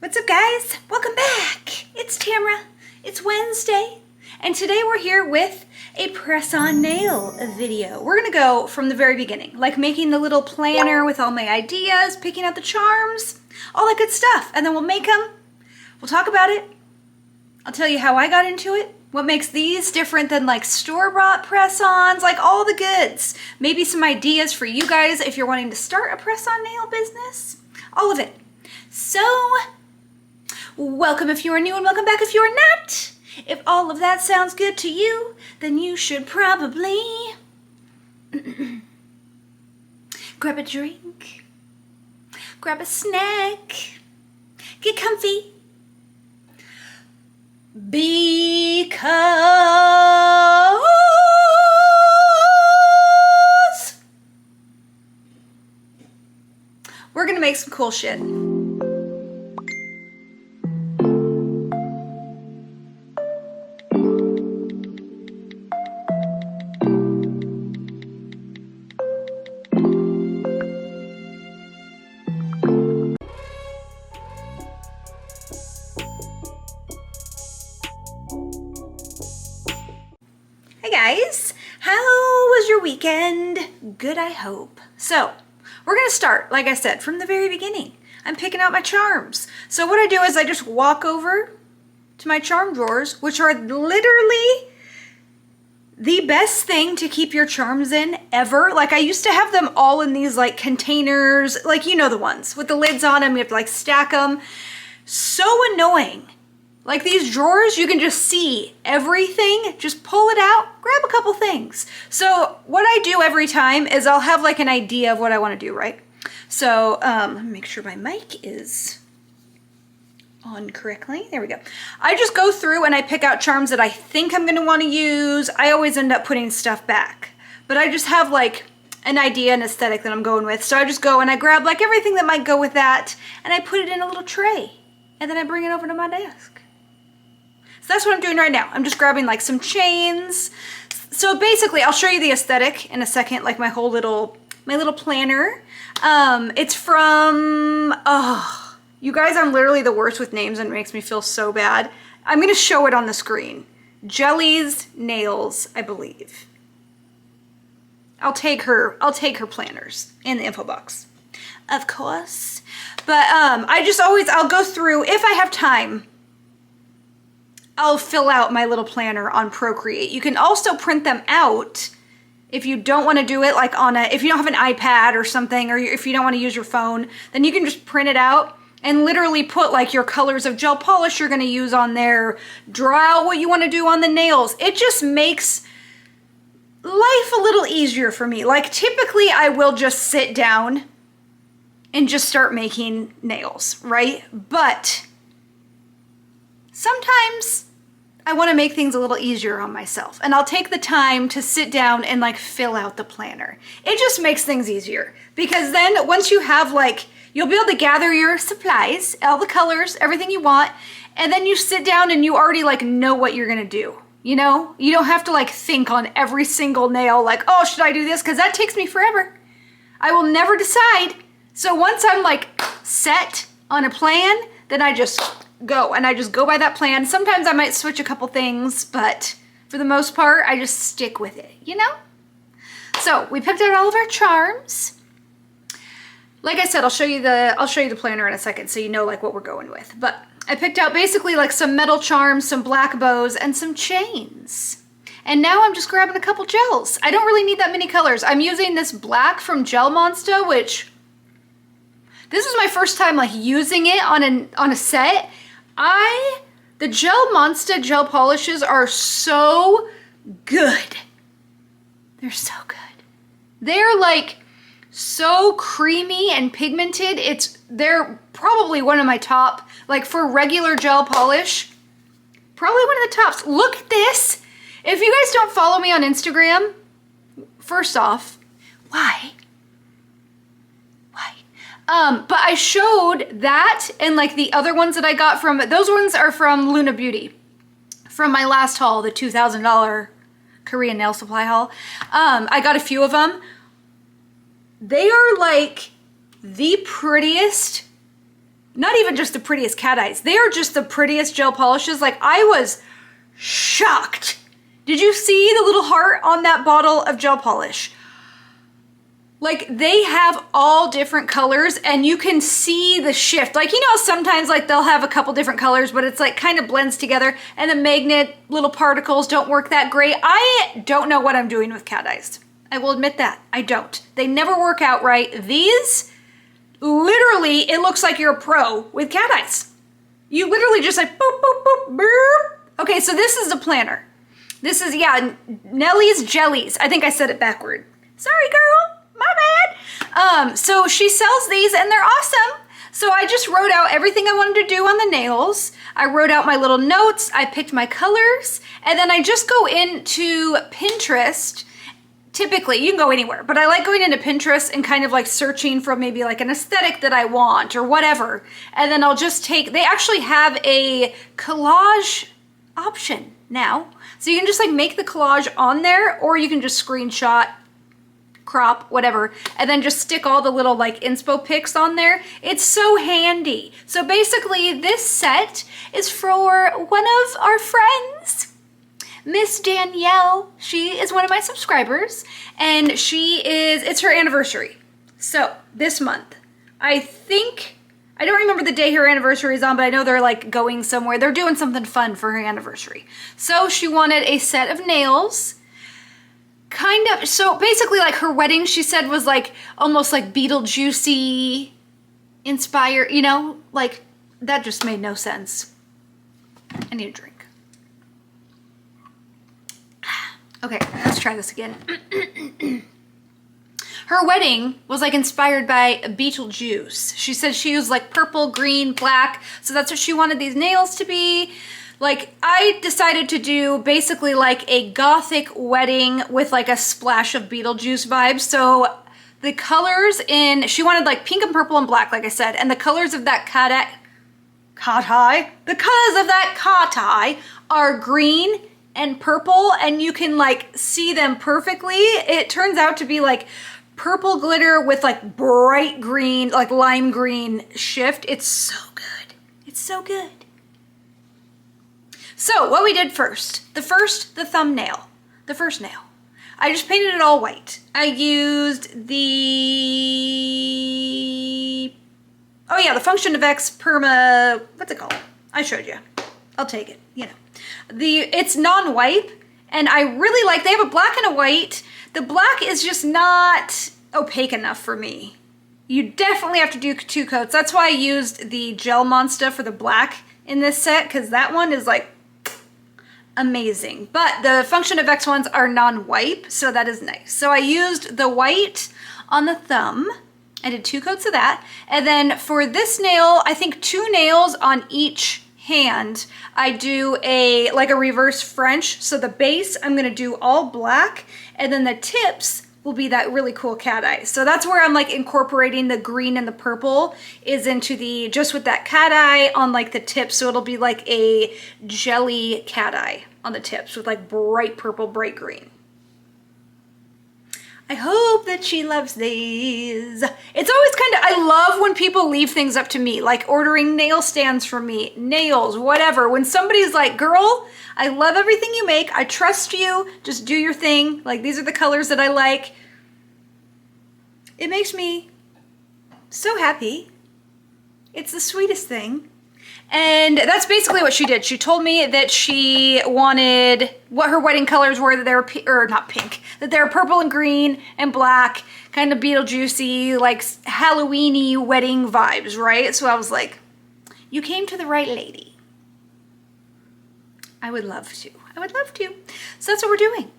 What's up, guys? Welcome back. It's Tamara. It's Wednesday, and today we're here with a press-on nail video. We're gonna go from the very beginning, like making the little planner with all my ideas, picking out the charms, all that good stuff, and then we'll make them. We'll talk about it. I'll tell you how I got into it, what makes these different than like store-bought press-ons, like all the goods. Maybe some ideas for you guys if you're wanting to start a press-on nail business. All of it. So, welcome if you are new and welcome back if you are not. If all of that sounds good to you, then you should probably grab a drink, grab a snack, get comfy, because we're gonna make some cool shit. Guys, how was your weekend? Good, I hope. So, we're gonna start, like I said, from the very beginning. I'm picking out my charms. So what I do is I just walk over to my charm drawers, which are literally the best thing to keep your charms in ever. Like I used to have them all in these like containers, like you know the ones with the lids on them, you have to like stack them. So annoying. Like these drawers, you can just see everything, just pull it out, grab a couple things. So what I do every time is I'll have like an idea of what I want to do, right? So let me make sure my mic is on correctly. There we go. I just go through and I pick out charms that I think I'm going to want to use. I always end up putting stuff back, but I just have like an idea and aesthetic that I'm going with. So I just go and I grab like everything that might go with that and I put it in a little tray and then I bring it over to my desk. So that's what I'm doing right now. I'm just grabbing like some chains. So basically, I'll show you the aesthetic in a second, like my little planner. It's from, oh, you guys, I'm literally the worst with names and it makes me feel so bad. I'm gonna show it on the screen. Jelly's Nails, I believe. I'll take her planners in the info box, of course. But I'll go through, if I have time, I'll fill out my little planner on Procreate. You can also print them out if you don't want to do it like if you don't have an iPad or something, or if you don't want to use your phone, then you can just print it out and literally put like your colors of gel polish you're going to use on there, draw out what you want to do on the nails. It just makes life a little easier for me. Like typically I will just sit down and just start making nails, right? But sometimes I want to make things a little easier on myself, and I'll take the time to sit down and like fill out the planner. It just makes things easier because then once you have like, you'll be able to gather your supplies, all the colors, everything you want, and then you sit down and you already like know what you're gonna do. You know, you don't have to like think on every single nail like, oh, should I do this? Because that takes me forever. I will never decide. So once I'm like set on a plan, then I just go and I just go by that plan. Sometimes I might switch a couple things, but for the most part, I just stick with it, you know? So we picked out all of our charms. Like I said, I'll show you the planner in a second so you know like what we're going with. But I picked out basically like some metal charms, some black bows, and some chains. And now I'm just grabbing a couple gels. I don't really need that many colors. I'm using this black from Gel Monster, which this is my first time like using it on a set. The Gel Monster gel polishes are so good. They're so good. They're like so creamy and pigmented. They're probably one of my top, like for regular gel polish, probably one of the tops. Look at this. If you guys don't follow me on Instagram, first off, why? But I showed that and like the other ones that I got from, those ones are from Luna Beauty. From my last haul, the $2,000 Korean nail supply haul. I got a few of them. They are like the prettiest not even just the prettiest cat eyes. They are just the prettiest gel polishes. Like, I was shocked. Did you see the little heart on that bottle of gel polish? Like, they have all different colors and you can see the shift. Like, you know, sometimes like they'll have a couple different colors, but it's like kind of blends together and the magnet little particles don't work that great. I don't know what I'm doing with cat eyes. I will admit that. I don't. They never work out right. These, literally, it looks like you're a pro with cat eyes. You literally just like boop, boop, boop, boop. Okay, so this is the planner. This is, yeah, Nellie's Jellies. I think I said it backward. Sorry, girl. My bad. So she sells these and they're awesome. So I just wrote out everything I wanted to do on the nails. I wrote out my little notes. I picked my colors. And then I just go into Pinterest. Typically, you can go anywhere, but I like going into Pinterest and kind of like searching for maybe like an aesthetic that I want or whatever. And then I'll just take, they actually have a collage option now. So you can just like make the collage on there, or you can just screenshot, crop, whatever, and then just stick all the little like inspo pics on there. It's so handy. So basically this set is for one of our friends, Miss Danielle. She is one of my subscribers and it's her anniversary. So this month, I don't remember the day her anniversary is on, but I know they're like going somewhere. They're doing something fun for her anniversary. So she wanted a set of nails. Kind of, so basically like her wedding, she said, was like almost like Beetlejuice inspired, you know, like that just made no sense. I need a drink. Okay, let's try this again. Her wedding was like inspired by Beetlejuice. She said she used like purple, green, black. So that's what she wanted these nails to be. Like, I decided to do basically like a gothic wedding with like a splash of Beetlejuice vibes. So the colors she wanted like pink and purple and black, like I said, and the colors of that cat eye are green and purple, and you can like see them perfectly. It turns out to be like purple glitter with like bright green, like lime green shift. It's so good. It's so good. So what we did first, the first nail. I just painted it all white. I used the Function of X Perma, what's it called? I showed you. I'll take it, you know. It's non-wipe, and I really like, they have a black and a white. The black is just not opaque enough for me. You definitely have to do 2 coats. That's why I used the Gel Monster for the black in this set, because that one is like amazing. But the Function of X ones are non-wipe, so that is nice. So I used the white on the thumb. I did 2 coats of that. And then for this nail, I think 2 nails on each hand. I do a reverse French. So the base, I'm gonna do all black, and then the tips will be that really cool cat eye. So that's where I'm like incorporating the green and the purple is into just with that cat eye on like the tips. So it'll be like a jelly cat eye on the tips with like bright purple, bright green. I hope that she loves these. It's always I love when people leave things up to me, like ordering nail stands for me, nails, whatever. When somebody's like, girl, I love everything you make. I trust you. Just do your thing. Like, these are the colors that I like. It makes me so happy. It's the sweetest thing. And that's basically what she did. She told me that she wanted what her wedding colors were, that they were, or not pink, that they were purple and green and black, kind of Beetlejuicy, like Halloween-y wedding vibes, right? So I was like, you came to the right lady. I would love to. I would love to. So that's what we're doing.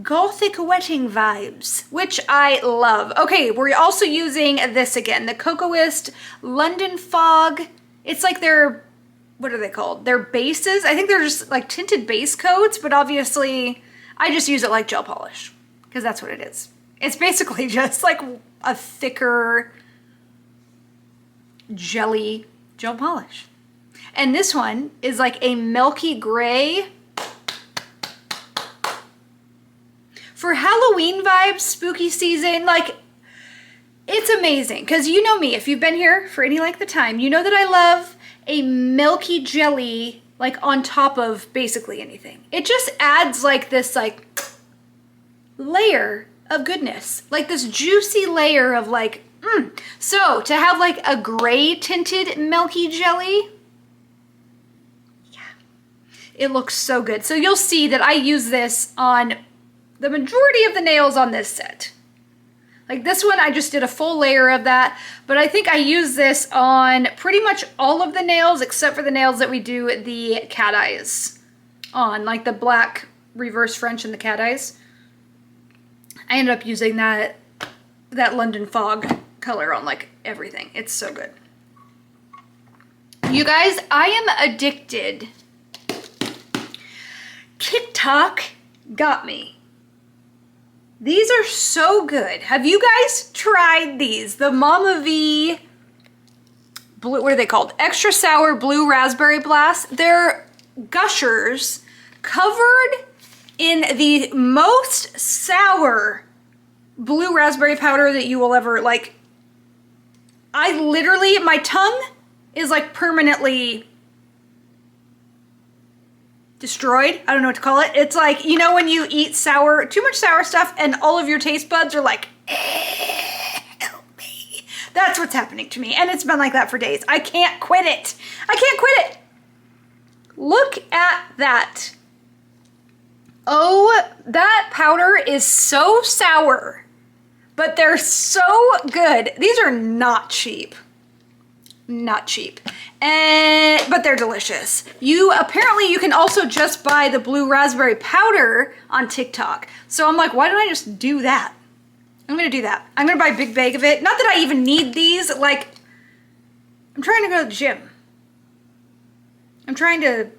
Gothic wedding vibes, which I love. Okay, we're also using this again, the Cocoist London Fog. It's like their, what are they called? Their bases. I think they're just like tinted base coats, but obviously I just use it like gel polish because that's what it is. It's basically just like a thicker jelly gel polish. And this one is like a milky gray. For Halloween vibes, spooky season, like It's amazing, because you know me, if you've been here for any length of time, you know that I love a milky jelly, like on top of basically anything. It just adds like this like layer of goodness, like this juicy layer of like, So to have like a gray tinted milky jelly, yeah, it looks so good. So you'll see that I use this on the majority of the nails on this set. Like this one, I just did a full layer of that, but I think I use this on pretty much all of the nails except for the nails that we do the cat eyes on, like the black reverse French and the cat eyes. I ended up using that London Fog color on like everything. It's so good. You guys, I am addicted. TikTok got me. These are so good. Have you guys tried these? The Mama V blue, what are they called? Extra sour blue raspberry blast. They're gushers covered in the most sour blue raspberry powder that you will ever, like, I literally, my tongue is like permanently destroyed. I don't know what to call it. It's like, you know when you eat too much sour stuff and all of your taste buds are like, help me. That's what's happening to me. And it's been like that for days. I can't quit it. I can't quit it. Look at that. Oh, that powder is so sour, but they're so good. These are not cheap. Not cheap. But they're delicious. Apparently you can also just buy the blue raspberry powder on TikTok. So I'm like, why don't I just do that? I'm gonna do that. I'm gonna buy a big bag of it. Not that I even need these. Like, I'm trying to go to the gym. I'm trying to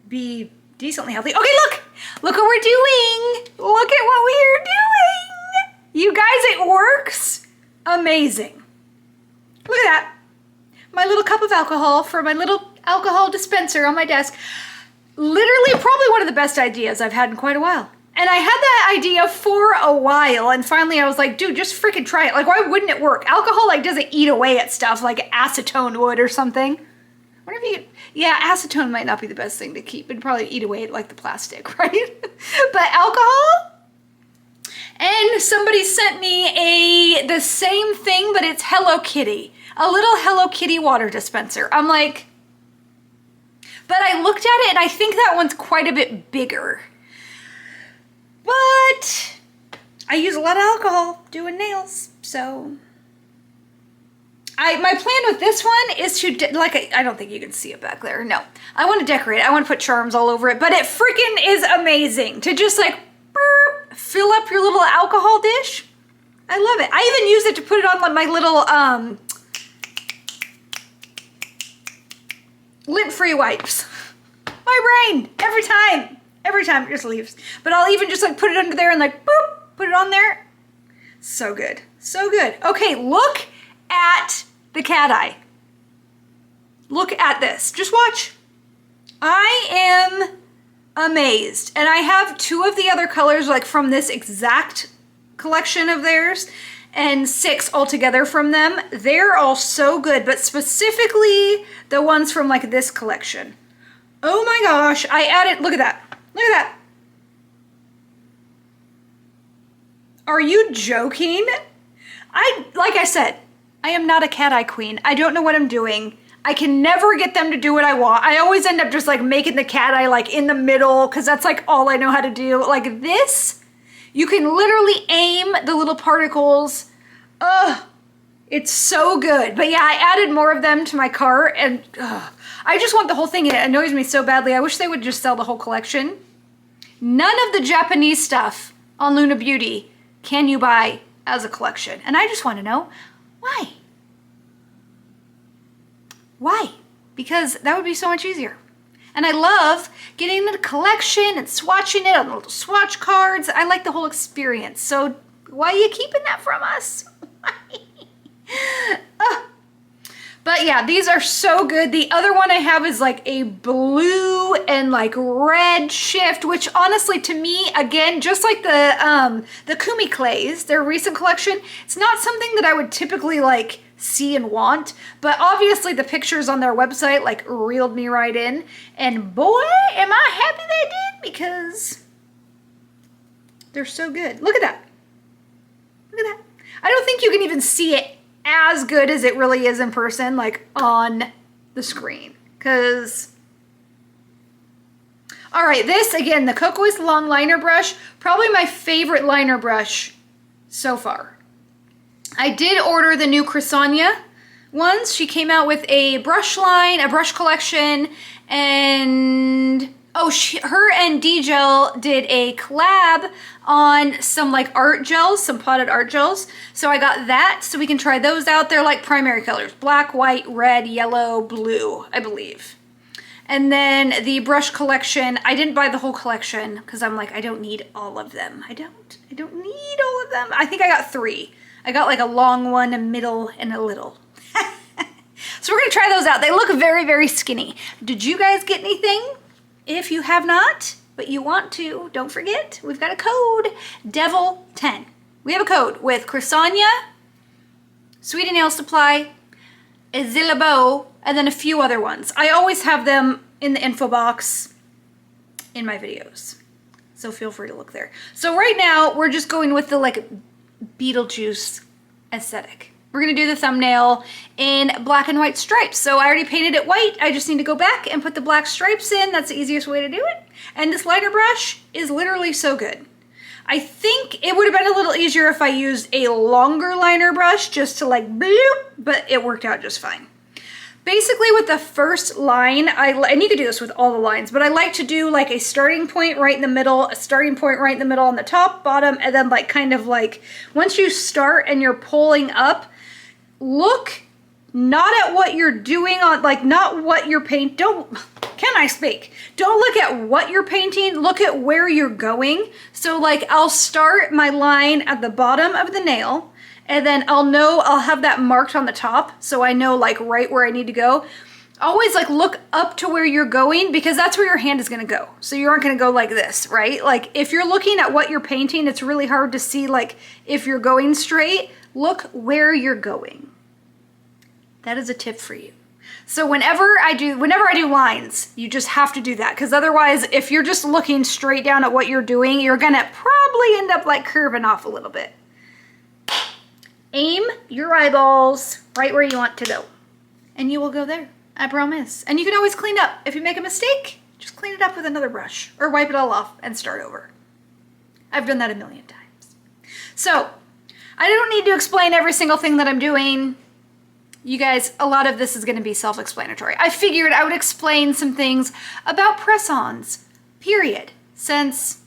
be decently healthy. Okay, look! Look what we're doing! Look at what we are doing! You guys, it works! Amazing. Look at that. My little cup of alcohol for my little alcohol dispenser on my desk. Literally probably one of the best ideas I've had in quite a while. And I had that idea for a while, and finally I was like, dude, just freaking try it. Like, why wouldn't it work? Alcohol, like, doesn't eat away at stuff like acetone would or something. Whatever you... Yeah, acetone might not be the best thing to keep. It'd probably eat away at, like, the plastic, right? But alcohol? And somebody sent me the same thing, but it's Hello Kitty. A little Hello Kitty water dispenser. I'm like... But I looked at it, and I think that one's quite a bit bigger. But I use a lot of alcohol doing nails, so... my plan with this one is to, I don't think you can see it back there. No, I want to decorate. I want to put charms all over it, but it freaking is amazing to just like burp, fill up your little alcohol dish. I love it. I even use it to put it on like my little lint-free wipes. My brain, every time it just leaves. But I'll even just like put it under there and like boop, put it on there. So good, so good. Okay, look at the cat eye. Look at this. Just watch. I am amazed. And I have two of the other colors like from this exact collection of theirs and 6 altogether from them. They're all so good, but specifically the ones from like this collection. Oh my gosh, I added, look at that. Look at that. Are you joking? Like I said, I am not a cat eye queen. I don't know what I'm doing. I can never get them to do what I want. I always end up just like making the cat eye like in the middle because that's like all I know how to do. Like this, you can literally aim the little particles. Ugh, it's so good. But yeah, I added more of them to my cart and I just want the whole thing. It annoys me so badly. I wish they would just sell the whole collection. None of the Japanese stuff on Luna Beauty can you buy as a collection. And I just want to know, why? Why? Because that would be so much easier. And I love getting in a collection and swatching it on little swatch cards. I like the whole experience. So why are you keeping that from us? But But yeah, these are so good. The other one I have is like a blue and like red shift, which honestly to me, again, just like the Kumi clays, their recent collection, it's not something that I would typically like see and want, but obviously the pictures on their website like reeled me right in, and boy, am I happy they did, because they're so good. Look at that. Look at that. I don't think you can even see it as good as it really is in person, like on the screen, because all right, this again, the Coco's long liner brush, probably my favorite liner brush so far. I did order the new Chrysania ones. She came out with a brush line, a brush collection, and oh, her and D-Gel did a collab on some like art gels, some potted art gels. So I got that, so we can try those out. They're like primary colors, black, white, red, yellow, blue, I believe. And then the brush collection, I didn't buy the whole collection because I'm like, I don't need all of them. I don't need all of them. I think I got 3. I got like a long one, a middle, and a little. So we're gonna try those out. They look very, very skinny. Did you guys get anything? If you have not, but you want to, don't forget, we've got a code, DEVIL10. We have a code with Chrysania, Sweet Nail Supply, Zillabo, and then a few other ones. I always have them in the info box in my videos, so feel free to look there. So right now, we're just going with the like Beetlejuice aesthetic. We're gonna do the thumbnail in black and white stripes. So I already painted it white. I just need to go back and put the black stripes in. That's the easiest way to do it. And this liner brush is literally so good. I think it would have been a little easier if I used a longer liner brush just to like bloop, but it worked out just fine. Basically with the first line, and you could do this with all the lines, but I like to do like a starting point right in the middle, a starting point right in the middle on the top, bottom, and then like kind of like, once you start and you're pulling up, look not at what you're doing on, like not what you're painting. Can I speak? Don't look at what you're painting, look at where you're going. So like I'll start my line at the bottom of the nail, and then I'll have that marked on the top, so I know like right where I need to go. Always like look up to where you're going, because that's where your hand is gonna go. So you aren't gonna go like this, right? Like if you're looking at what you're painting, it's really hard to see like if you're going straight. Look where you're going. That is a tip for you. So whenever I do lines, you just have to do that, because otherwise if you're just looking straight down at what you're doing, you're gonna probably end up like curving off a little bit. Aim your eyeballs right where you want to go, and you will go there, I promise. And you can always clean up. If you make a mistake, just clean it up with another brush or wipe it all off and start over. I've done that a million times. So I don't need to explain every single thing that I'm doing. You guys, a lot of this is going to be self-explanatory. I figured I would explain some things about press-ons, period, since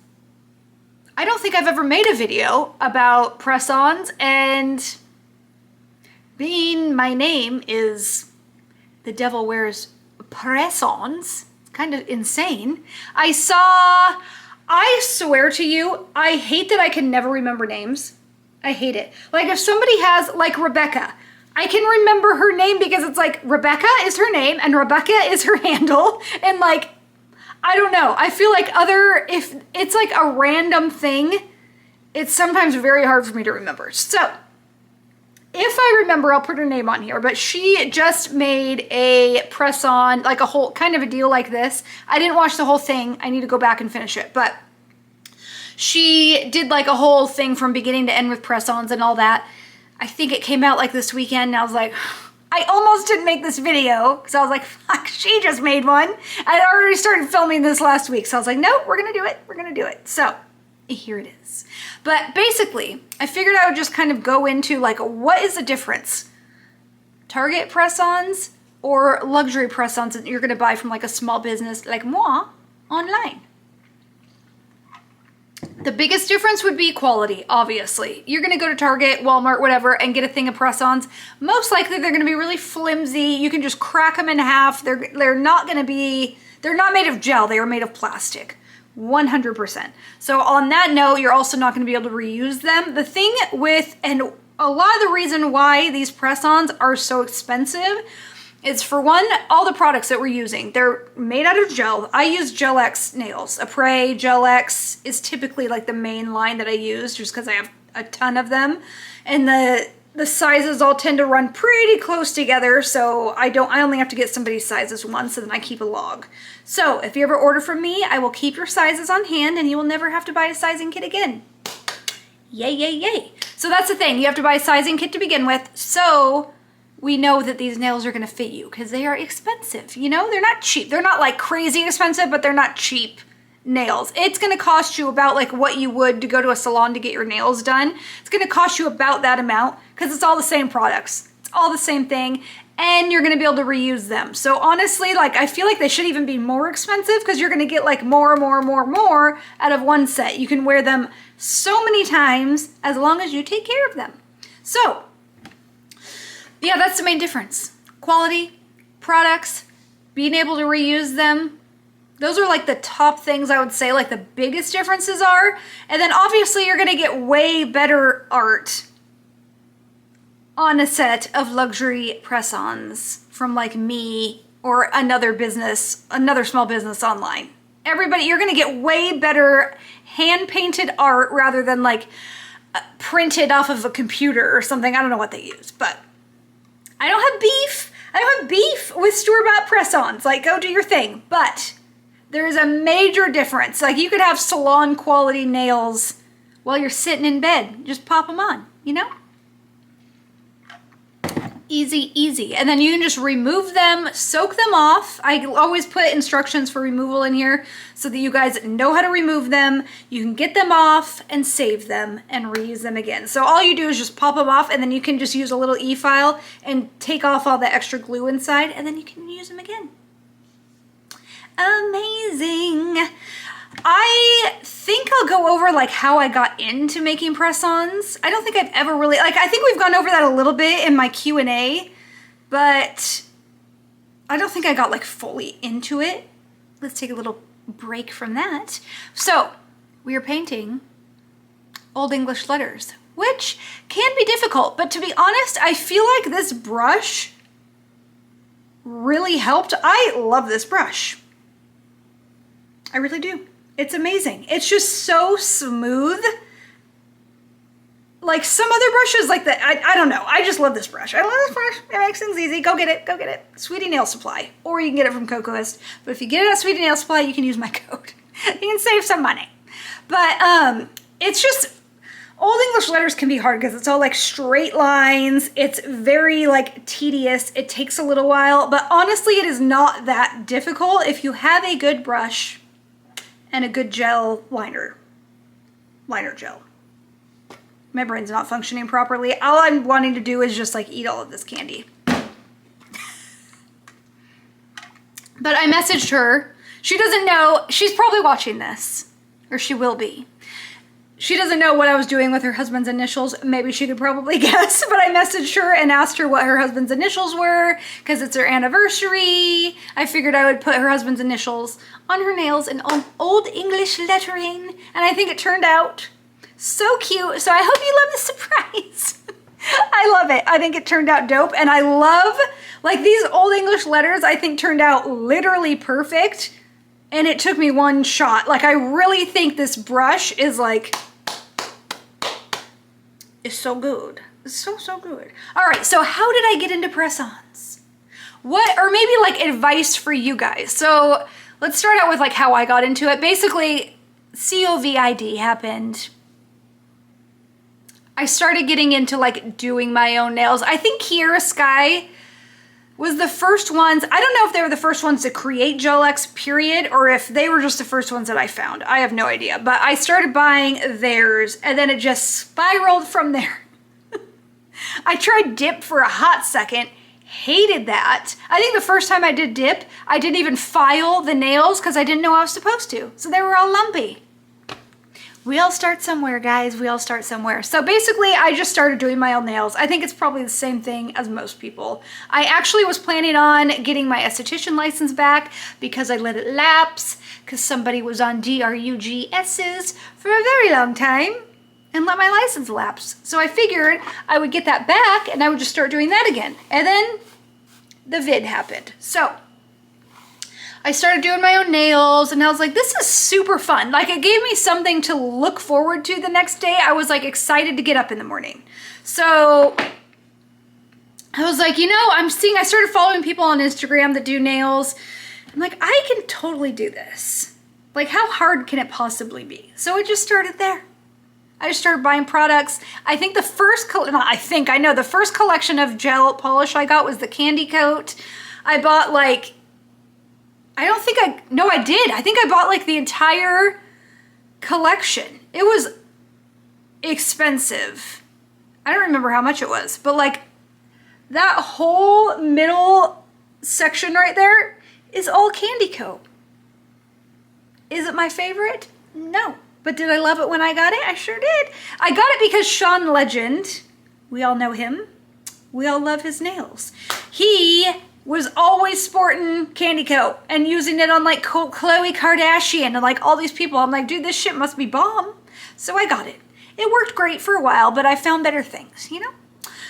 I don't think I've ever made a video about press-ons, and being my name is The Devil Wears Press-Ons, it's kind of insane. I swear to you, I hate that I can never remember names. I hate it. Like if somebody has, like Rebecca, I can remember her name because it's like Rebecca is her name and Rebecca is her handle, and like, I don't know. I feel like if it's like a random thing, it's sometimes very hard for me to remember. So if I remember, I'll put her name on here, but she just made a press-on, like a whole kind of a deal like this. I didn't watch the whole thing. I need to go back and finish it, but she did like a whole thing from beginning to end with press-ons and all that. I think it came out like this weekend, and I was like, I almost didn't make this video because I was like, fuck, she just made one. I'd already started filming this last week, so I was like, no, we're gonna do it. We're gonna do it. So here it is. But basically, I figured I would just kind of go into like, what is the difference? Target press-ons or luxury press-ons that you're gonna buy from like a small business like moi online. The biggest difference would be quality, obviously. You're gonna go to Target, Walmart, whatever, and get a thing of press-ons. Most likely they're gonna be really flimsy. You can just crack them in half. They're not made of gel, they are made of plastic. 100%. So on that note, you're also not gonna be able to reuse them. The thing with, and a lot of the reason why these press-ons are so expensive is, for one, all the products that we're using. They're made out of gel. I use Gel X nails. Apres Gel X is typically like the main line that I use just because I have a ton of them. And the sizes all tend to run pretty close together, so I only have to get somebody's sizes once, and then I keep a log. So if you ever order from me, I will keep your sizes on hand and you will never have to buy a sizing kit again. Yay, yay, yay. So that's the thing. You have to buy a sizing kit to begin with, so we know that these nails are going to fit you because they are expensive. You know, they're not cheap. They're not like crazy expensive, but they're not cheap nails. It's going to cost you about like what you would to go to a salon to get your nails done. It's going to cost you about that amount because it's all the same products. It's all the same thing, and you're going to be able to reuse them. So honestly, like, I feel like they should even be more expensive because you're going to get like more out of one set. You can wear them so many times as long as you take care of them. So yeah, that's the main difference. Quality, products, being able to reuse them. Those are like the top things I would say, like the biggest differences are. And then obviously you're gonna get way better art on a set of luxury press-ons from like me or another business, another small business online. Everybody, you're gonna get way better hand-painted art rather than like printed off of a computer or something. I don't know what they use, but I don't have beef. I don't have beef with store-bought press-ons. Like, go do your thing. But there is a major difference. Like, you could have salon quality nails while you're sitting in bed. Just pop them on, you know? Easy, easy. And then you can just remove them, soak them off. I always put instructions for removal in here so that you guys know how to remove them. You can get them off and save them and reuse them again. So all you do is just pop them off, and then you can just use a little e-file and take off all the extra glue inside, and then you can use them again. Amazing. I think I'll go over like how I got into making press-ons. I don't think I've ever really, like, I think we've gone over that a little bit in my Q&A, but I don't think I got like fully into it. Let's take a little break from that. So we are painting Old English letters, which can be difficult, but to be honest, I feel like this brush really helped. I love this brush. I really do. It's amazing. It's just so smooth. Like some other brushes like that, I don't know. I just love this brush. I love this brush. It makes things easy. Go get it. Go get it. Sweetie Nail Supply. Or you can get it from Cocoist. But if you get it at Sweetie Nail Supply, you can use my code. You can save some money. But it's just, Old English letters can be hard because it's all like straight lines. It's very like tedious. It takes a little while. But honestly, it is not that difficult if you have a good brush and a good gel liner gel. My brain's not functioning properly. All I'm wanting to do is just like eat all of this candy. But I messaged her. She doesn't know, she's probably watching this, or she will be. She doesn't know what I was doing with her husband's initials. Maybe she could probably guess, but I messaged her and asked her what her husband's initials were because it's their anniversary. I figured I would put her husband's initials on her nails in Old English lettering, and I think it turned out so cute. So I hope you love the surprise. I love it. I think it turned out dope, and I love, like, these Old English letters I think turned out literally perfect, and it took me one shot. Like, I really think this brush is like, is so good. It's so, so good. All right, so how did I get into press-ons? What, or maybe like advice for you guys. So let's start out with like how I got into it. Basically, COVID happened. I started getting into like doing my own nails. I think Kiera Sky was the first ones. I don't know if they were the first ones to create Gel X period, or if they were just the first ones that I found. I have no idea, but I started buying theirs and then it just spiraled from there. I tried dip for a hot second, hated that. I think the first time I did dip, I didn't even file the nails because I didn't know I was supposed to. So they were all lumpy. We all start somewhere, guys. We all start somewhere. So basically, I just started doing my own nails. I think it's probably the same thing as most people. I actually was planning on getting my esthetician license back because I let it lapse because somebody was on DRUGS's for a very long time and let my license lapse. So I figured I would get that back and I would just start doing that again. And then the vid happened. So I started doing my own nails and I was like, this is super fun. Like it gave me something to look forward to the next day. I was like excited to get up in the morning. So I was like, you know, I started following people on Instagram that do nails. I'm like, I can totally do this. Like how hard can it possibly be? So it just started there. I just started buying products. I think the first, the first collection of gel polish I got was the Candy Coat. I bought like, I did. I think I bought like the entire collection. It was expensive. I don't remember how much it was, but like that whole middle section right there is all Candy Coat. Is it my favorite? No. But did I love it when I got it? I sure did. I got it because Sean Legend, we all know him. We all love his nails. He was always sporting Candy Coat and using it on like Khloe Kardashian and like all these people. I'm like, dude, this shit must be bomb. So I got it. It worked great for a while, but I found better things, you know?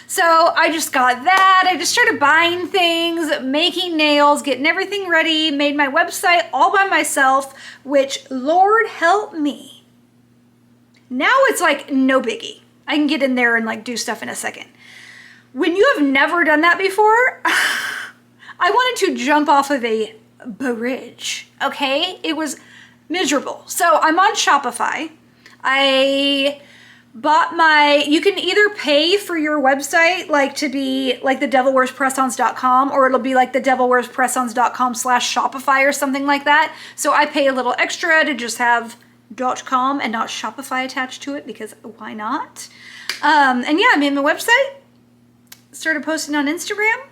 So I just got that. I just started buying things, making nails, getting everything ready, made my website all by myself, which Lord help me. Now it's like no biggie. I can get in there and like do stuff in a second. When you have never done that before, I wanted to jump off of a bridge, okay? It was miserable. So I'm on Shopify. I bought you can either pay for your website, like to be like the devilwearspressons.com, or it'll be like the devilwearspressons.com/Shopify or something like that. So I pay a little extra to just have .com and not Shopify attached to it because why not? And yeah, I made my website, started posting on Instagram,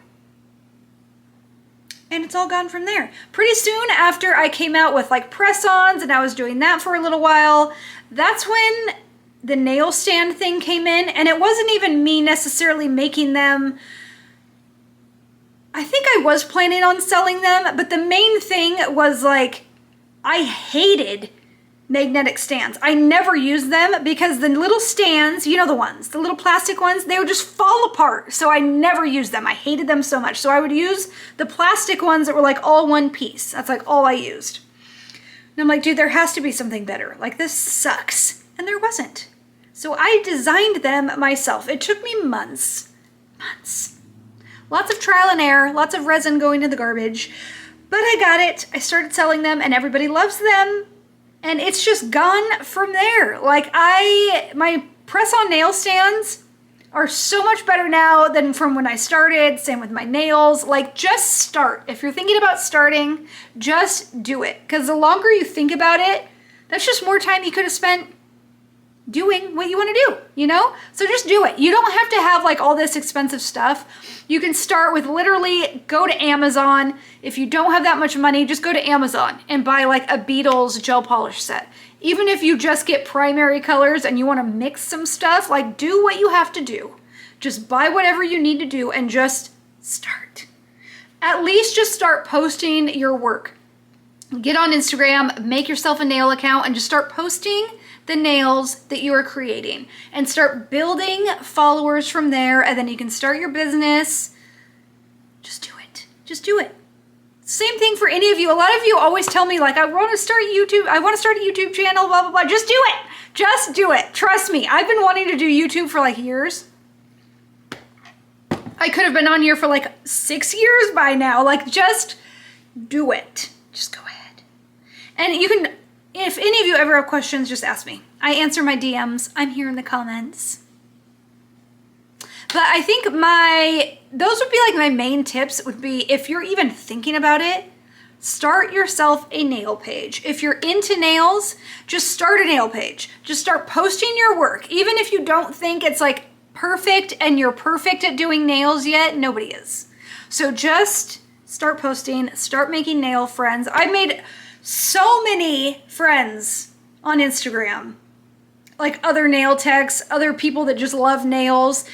and it's all gone from there. Pretty soon after I came out with like Press-Ons and I was doing that for a little while, that's when the nail stand thing came in, and it wasn't even me necessarily making them. I think I was planning on selling them, but the main thing was like, I hated magnetic stands. I never used them because the little stands, you know the ones, the little plastic ones, they would just fall apart. So I never used them. I hated them so much. So I would use the plastic ones that were like all one piece. That's like all I used. And I'm like, dude, there has to be something better. Like this sucks. And there wasn't. So I designed them myself. It took me months. Lots of trial and error, lots of resin going in the garbage. But I got it. I started selling them and everybody loves them. And it's just gone from there. Like my press-on nail stands are so much better now than from when I started. Same with my nails. Like just start. If you're thinking about starting, just do it. Because the longer you think about it, that's just more time you could have spent doing what you want to do, you know? So just do it. You don't have to have like all this expensive stuff. You can start with literally go to Amazon. If you don't have that much money, just go to Amazon and buy like a Beatles gel polish set. Even if you just get primary colors and you want to mix some stuff, like do what you have to do. Just buy whatever you need to do and just start. At least just start posting your work. Get on Instagram, make yourself a nail account and just start posting the nails that you are creating and start building followers from there, and then you can start your business. Just do it. Just do it. Same thing for any of you. A lot of you always tell me like, I want to start YouTube. I want to start a YouTube channel, blah, blah, blah. Just do it. Just do it. Trust me. I've been wanting to do YouTube for like years. I could have been on here for like 6 years by now. Like just do it. Just go ahead. And you can, if any of you ever have questions, just ask me. I answer my DMs. I'm here in the comments. But I think those would be like my main tips would be, if you're even thinking about it, start yourself a nail page. If you're into nails, just start a nail page. Just start posting your work. Even if you don't think it's like perfect and you're perfect at doing nails yet, nobody is. So just start posting, start making nail friends. I've made so many friends on Instagram, like other nail techs, other people that just love nails.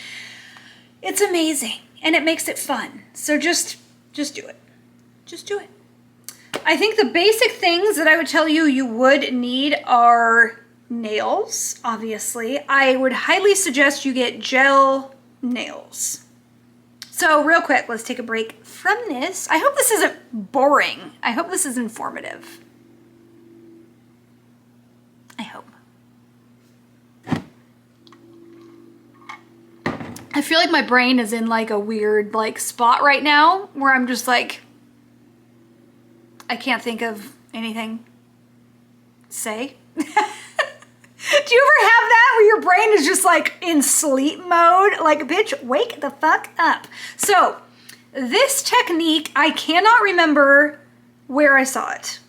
It's amazing and it makes it fun. So just do it. Just do it. I think the basic things that I would tell you you would need are nails, obviously. I would highly suggest you get gel nails. So real quick, let's take a break from this. I hope this isn't boring. I hope this is informative. I hope. I feel like my brain is in like a weird like spot right now where I'm just like, I can't think of anything to say. Do you ever have that where your brain is just like in sleep mode? Like, bitch, wake the fuck up. So this technique, I cannot remember where I saw it.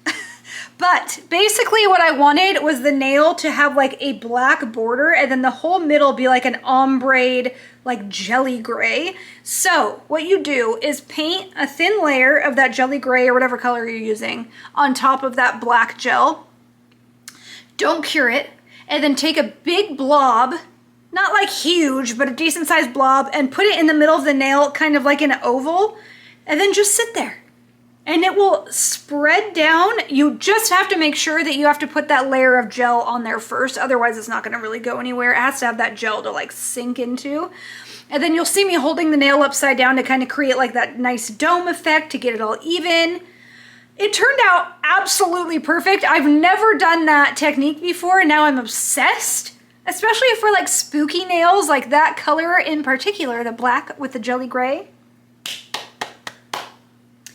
But basically what I wanted was the nail to have like a black border and then the whole middle be like an ombre, like jelly gray. So what you do is paint a thin layer of that jelly gray or whatever color you're using on top of that black gel. Don't cure it. And then take a big blob, not like huge, but a decent sized blob, and put it in the middle of the nail, kind of like in an oval, and then just sit there. And it will spread down. You just have to make sure that you have to put that layer of gel on there first, otherwise it's not gonna really go anywhere. It has to have that gel to like sink into. And then you'll see me holding the nail upside down to kind of create like that nice dome effect to get it all even. It turned out absolutely perfect. I've never done that technique before, and now I'm obsessed, especially for like spooky nails, like that color in particular, the black with the jelly gray.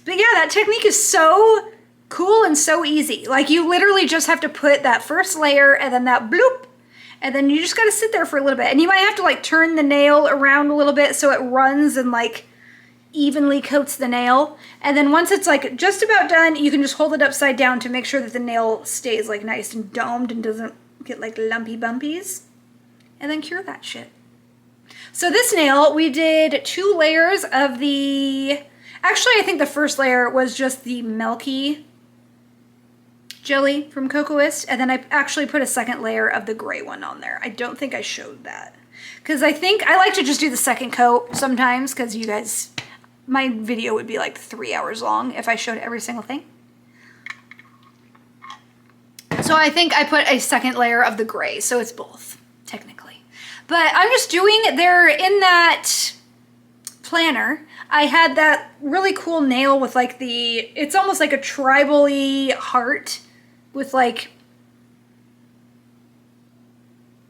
But yeah, that technique is so cool and so easy. Like you literally just have to put that first layer and then that bloop, and then you just gotta sit there for a little bit. And you might have to like turn the nail around a little bit so it runs and like evenly coats the nail. And then once it's like just about done, you can just hold it upside down to make sure that the nail stays like nice and domed and doesn't get like lumpy bumpies. And then cure that shit. So this nail, we did 2 layers of the, actually I think the first layer was just the milky jelly from Cocoist, and then I actually put a second layer of the gray one on there. I don't think I showed that, because I think I like to just do the second coat sometimes, because you guys, my video would be like 3 hours long if I showed every single thing. So I think I put a second layer of the gray, so it's both, technically. But I'm just doing, there in that planner, I had that really cool nail with like the, it's almost like a tribal-y heart with like,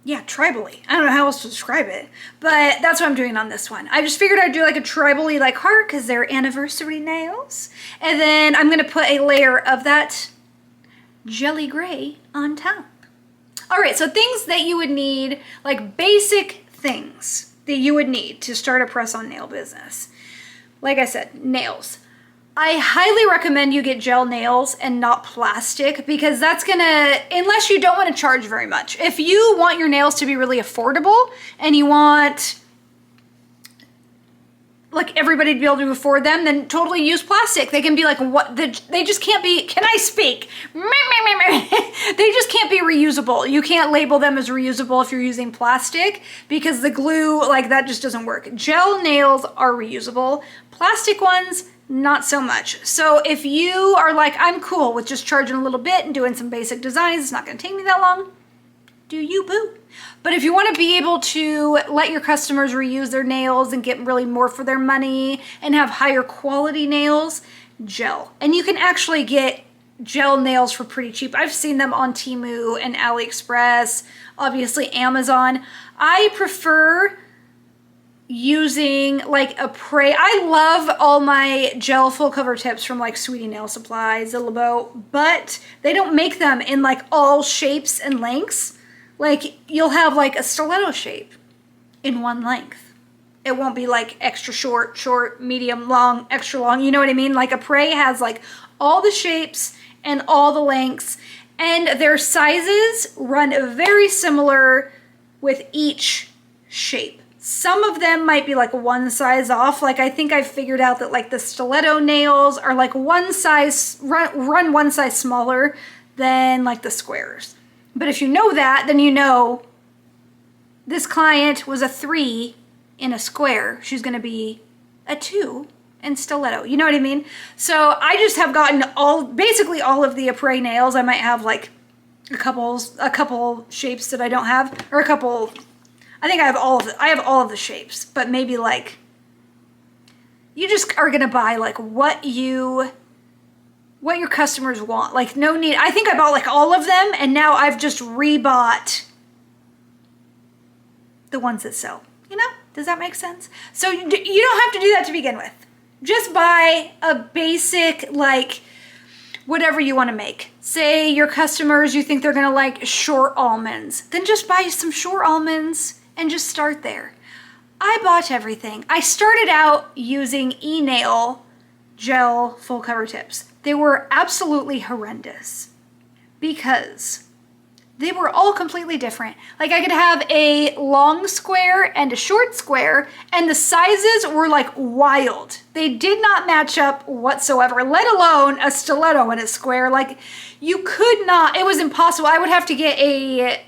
yeah, tribally. I don't know how else to describe it, but that's what I'm doing on this one. I just figured I'd do like a tribally like heart because they're anniversary nails. And then I'm gonna put a layer of that jelly gray on top. All right, so things that you would need, like basic things that you would need to start a press-on nail business. Like I said, nails. I highly recommend you get gel nails and not plastic, because that's gonna, unless you don't want to charge very much. If you want your nails to be really affordable and you want like everybody to be able to afford them, then totally use plastic. They can be like, what, they just can't be, can I speak? They just can't be reusable. You can't label them as reusable if you're using plastic, because the glue, like that just doesn't work. Gel nails are reusable. Plastic ones, not so much. So if you are like, I'm cool with just charging a little bit and doing some basic designs, it's not gonna take me that long, do you, boo. But if you want to be able to let your customers reuse their nails and get really more for their money and have higher quality nails, gel. And you can actually get gel nails for pretty cheap. I've seen them on Temu and AliExpress, obviously Amazon. I prefer using like a Prey. I love all my gel full cover tips from like Sweetie Nail Supply, Zillow, but they don't make them in like all shapes and lengths. Like you'll have like a stiletto shape in one length. It won't be like extra short, short, medium, long, extra long. You know what I mean? Like a Prey has like all the shapes and all the lengths, and their sizes run very similar with each shape. Some of them might be like one size off. Like I think I've figured out that like the stiletto nails are like one size, run one size smaller than like the squares. But if you know that, then you know this client was a 3 in a square. She's gonna be a 2 in stiletto. You know what I mean? So I just have gotten basically all of the Prey nails. I might have like a couple shapes that I don't have, or a couple. I think I have all of the shapes, but maybe like you just are gonna buy like what your customers want. Like no need, I think I bought like all of them and now I've just rebought the ones that sell, you know? Does that make sense? So you don't have to do that to begin with. Just buy a basic, like, whatever you want to make. Say your customers, you think they're going to like short almonds. Then just buy some short almonds and just start there. I bought everything. I started out using e-nail gel full cover tips. They were absolutely horrendous because they were all completely different. Like I could have a long square and a short square and the sizes were like wild. They did not match up whatsoever, let alone a stiletto in a square. Like you could not, it was impossible. I would have to get a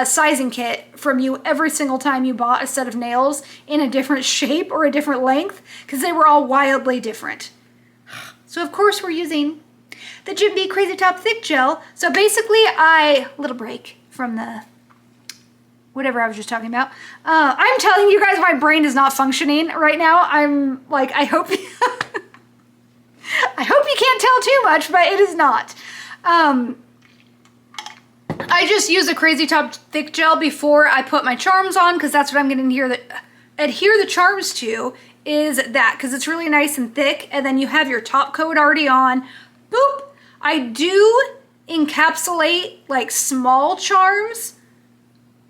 sizing kit from you every single time you bought a set of nails in a different shape or a different length because they were all wildly different. So of course we're using the Jim B Crazy Top Thick Gel. So basically little break from the whatever I was just talking about. I'm telling you guys my brain is not functioning right now. I'm like, I hope you can't tell too much, but it is not. I just use a Crazy Top Thick Gel before I put my charms on because that's what I'm going to adhere the charms to is that because it's really nice and thick and then you have your top coat already on. Boop. I do encapsulate like small charms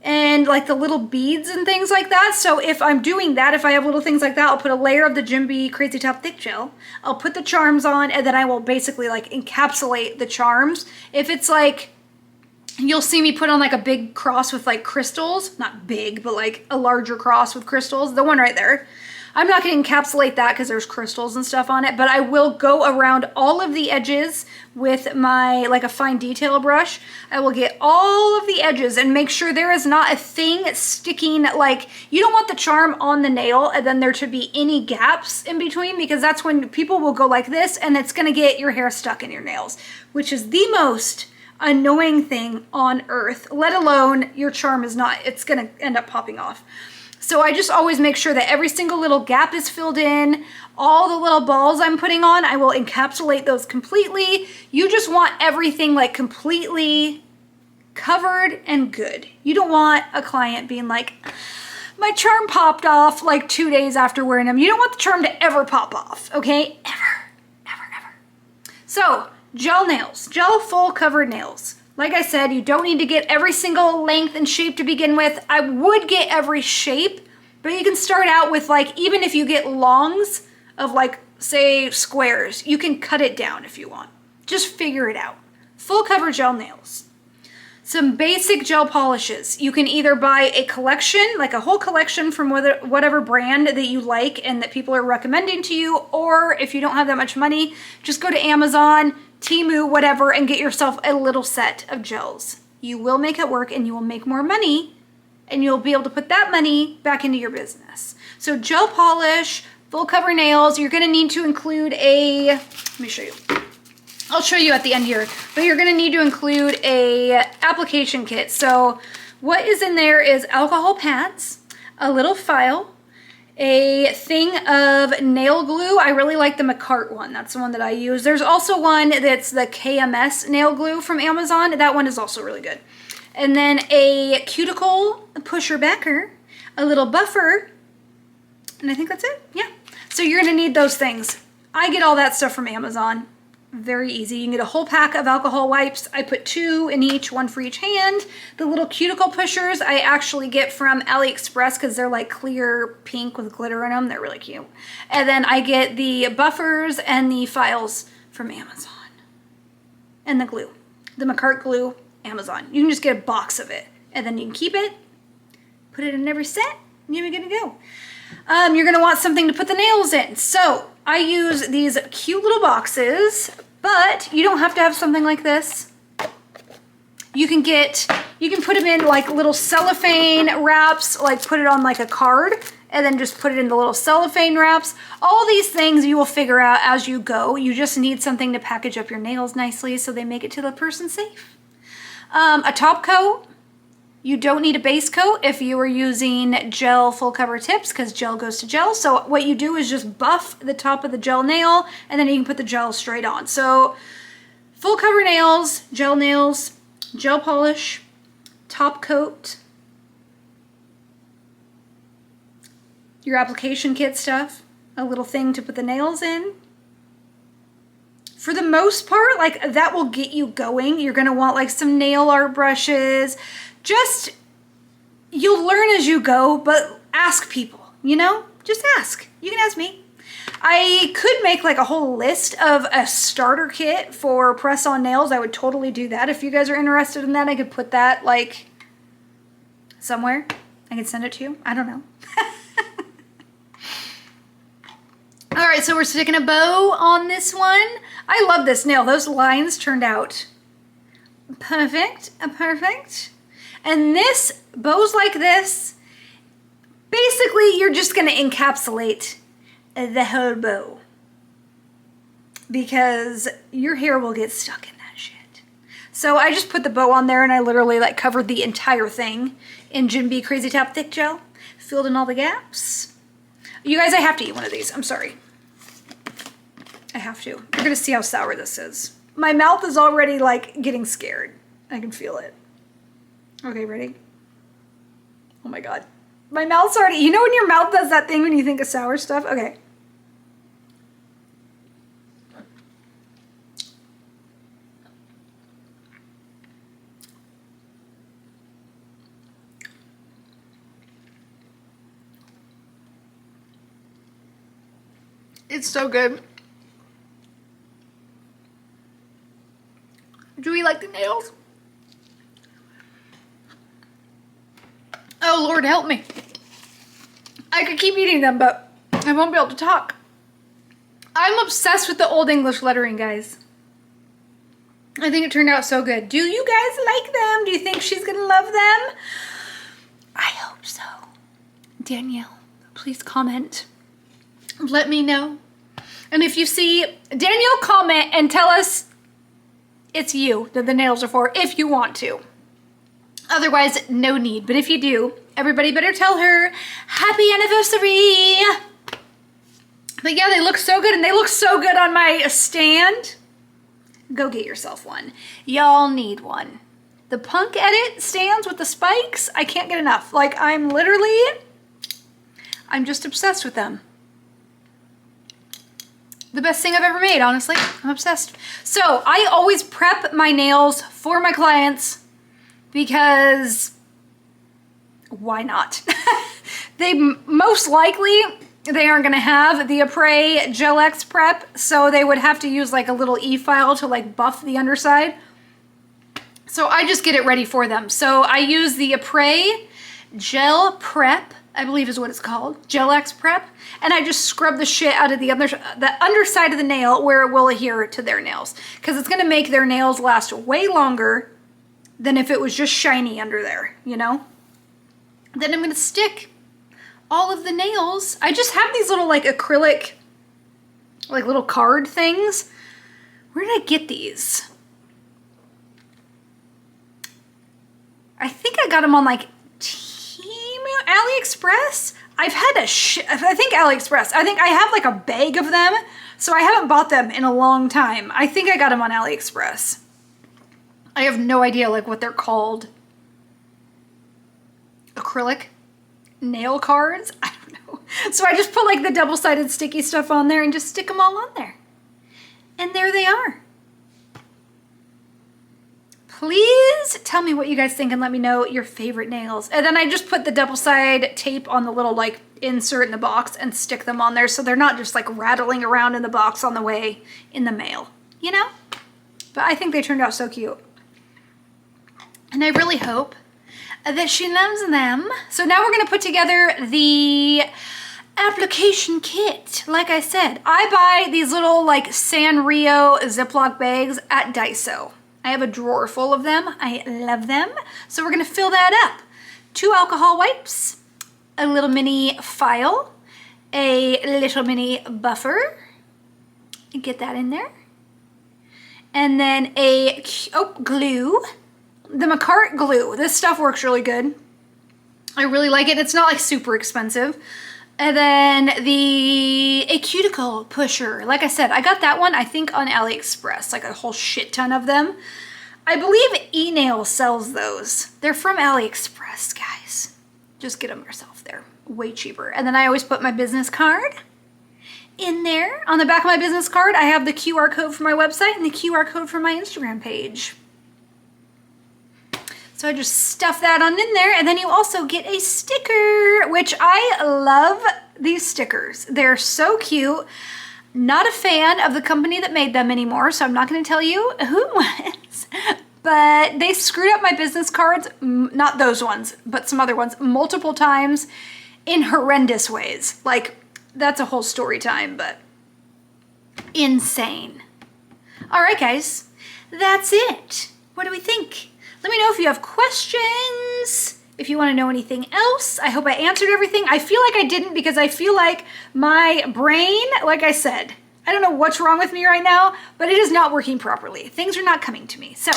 and like the little beads and things like that. So if I'm doing that, if I have little things like that, I'll put a layer of the Jim B Crazy Top Thick Gel. I'll put the charms on and then I will basically like encapsulate the charms. If it's like, you'll see me put on like a big cross with like crystals, not big, but like a larger cross with crystals, the one right there. I'm not going to encapsulate that because there's crystals and stuff on it, but I will go around all of the edges with my, like a fine detail brush. I will get all of the edges and make sure there is not a thing sticking, like you don't want the charm on the nail and then there to be any gaps in between because that's when people will go like this and it's going to get your hair stuck in your nails, which is the most annoying thing on earth, let alone your charm is not, it's going to end up popping off. So I just always make sure that every single little gap is filled in. All the little balls I'm putting on, I will encapsulate those completely. You just want everything like completely covered and good. You don't want a client being like, my charm popped off like 2 days after wearing them. You don't want the charm to ever pop off, okay? Ever, ever, ever. So gel nails, gel full covered nails. Like I said, you don't need to get every single length and shape to begin with. I would get every shape, but you can start out with like, even if you get longs of like, say squares, you can cut it down if you want. Just figure it out. Full cover gel nails. Some basic gel polishes. You can either buy a collection, like a whole collection from whatever brand that you like and that people are recommending to you, or if you don't have that much money, just go to Amazon, Temu, whatever, and get yourself a little set of gels. You will make it work and you will make more money and you'll be able to put that money back into your business. So gel polish, full cover nails, you're gonna need to include let me show you. I'll show you at the end here, but you're gonna need to include a application kit. So what is in there is alcohol pads, a little file, a thing of nail glue. I really like the McCart one. That's the one that I use. There's also one that's the KMS nail glue from Amazon. That one is also really good. And then a cuticle pusher backer, a little buffer, and I think that's it. Yeah. So you're gonna need those things. I get all that stuff from Amazon. Very easy. You can get a whole pack of alcohol wipes. I put 2 in each, 1 for each hand. The little cuticle pushers I actually get from AliExpress because they're like clear pink with glitter in them. They're really cute. And then I get the buffers and the files from Amazon. And the glue. The McCart glue, Amazon. You can just get a box of it. And then you can keep it, put it in every set, and you're gonna go. You're gonna want something to put the nails in. So I use these cute little boxes, but you don't have to have something like this. You can put them in like little cellophane wraps, like put it on like a card and then just put it into little cellophane wraps. All these things you will figure out as you go. You just need something to package up your nails nicely so they make it to the person safe. A top coat. You don't need a base coat if you are using gel full cover tips, because gel goes to gel. So what you do is just buff the top of the gel nail, and then you can put the gel straight on. So full cover nails, gel polish, top coat, your application kit stuff, a little thing to put the nails in. For the most part, like, that will get you going. You're gonna want like some nail art brushes. Just, you'll learn as you go, but ask people, you know? Just ask. You can ask me. I could make like a whole list of a starter kit for press-on nails. I would totally do that. If you guys are interested in that, I could put that like somewhere. I could send it to you. I don't know. All right, so we're sticking a bow on this one. I love this nail. Those lines turned out perfect, perfect. And this, bows like this, basically you're just gonna encapsulate the whole bow, because your hair will get stuck in that shit. So I just put the bow on there, and I literally like covered the entire thing in Jim B Crazy Tap Thick Gel, filled in all the gaps. You guys, I have to eat one of these. I'm sorry. I have to. You're gonna see how sour this is. My mouth is already like getting scared. I can feel it. Okay, ready? Oh my God. My mouth's already, you know when your mouth does that thing when you think of sour stuff? Okay. It's so good. Do we like the nails? Oh, Lord, help me. I could keep eating them, but I won't be able to talk. I'm obsessed with the Old English lettering, guys. I think it turned out so good. Do you guys like them? Do you think she's gonna love them? I hope so. Danielle, please comment. Let me know. And if you see, Danielle, comment and tell us it's you that the nails are for, if you want to. Otherwise, no need. But if you do, everybody better tell her happy anniversary. But yeah, they look so good, and they look so good on my stand. Go get yourself one. Y'all need one. The Punk Edit stands with the spikes, I can't get enough. Like, I'm just obsessed with them. The best thing I've ever made, honestly. I'm obsessed. So I always prep my nails for my clients, because why not? They most likely, they aren't gonna have the Apres Gel X prep, so they would have to use like a little e-file to like buff the underside. So I just get it ready for them. So I use the Apres Gel Prep, I believe is what it's called, Gel X Prep, and I just scrub the shit out of the underside of the nail where it will adhere to their nails, because it's gonna make their nails last way longer than if it was just shiny under there, you know? Then I'm gonna stick all of the nails. I just have these little like acrylic, like little card things. Where did I get these? I think I got them on like AliExpress. I've had I think AliExpress. I think I have like a bag of them, so I haven't bought them in a long time. I think I got them on AliExpress. I have no idea like what they're called. Acrylic nail cards? I don't know. So I just put like the double-sided sticky stuff on there and just stick them all on there. And there they are. Please tell me what you guys think and let me know your favorite nails. And then I just put the double-sided tape on the little like insert in the box and stick them on there so they're not just like rattling around in the box on the way in the mail, you know? But I think they turned out so cute. And I really hope that she loves them. So now we're gonna put together the application kit. Like I said, I buy these little like Sanrio Ziploc bags at Daiso. I have a drawer full of them. I love them. So we're gonna fill that up. 2 alcohol wipes, a little mini file, a little mini buffer. Get that in there. And then glue, the McCart glue. This stuff works really good. I really like it. It's not like super expensive. And then a cuticle pusher. Like I said, I got that one, I think on AliExpress, like a whole shit ton of them. I believe eNail sells those. They're from AliExpress, guys. Just get them yourself. They're way cheaper. And then I always put my business card in there. On the back of my business card, I have the QR code for my website and the QR code for my Instagram page. So I just stuff that on in there, and then you also get a sticker, which I love these stickers. They're so cute. Not a fan of the company that made them anymore, so I'm not going to tell you who it was. But they screwed up my business cards, not those ones, but some other ones, multiple times in horrendous ways. Like, that's a whole story time, but insane. All right, guys, that's it. What do we think? Let me know if you have questions, if you want to know anything else. I hope I answered everything. I feel like I didn't because I feel like my brain, like I said, I don't know what's wrong with me right now, but it is not working properly. Things are not coming to me. So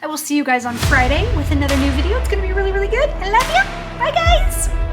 I will see you guys on Friday with another new video. It's going to be really, really good. I love you. Bye, guys.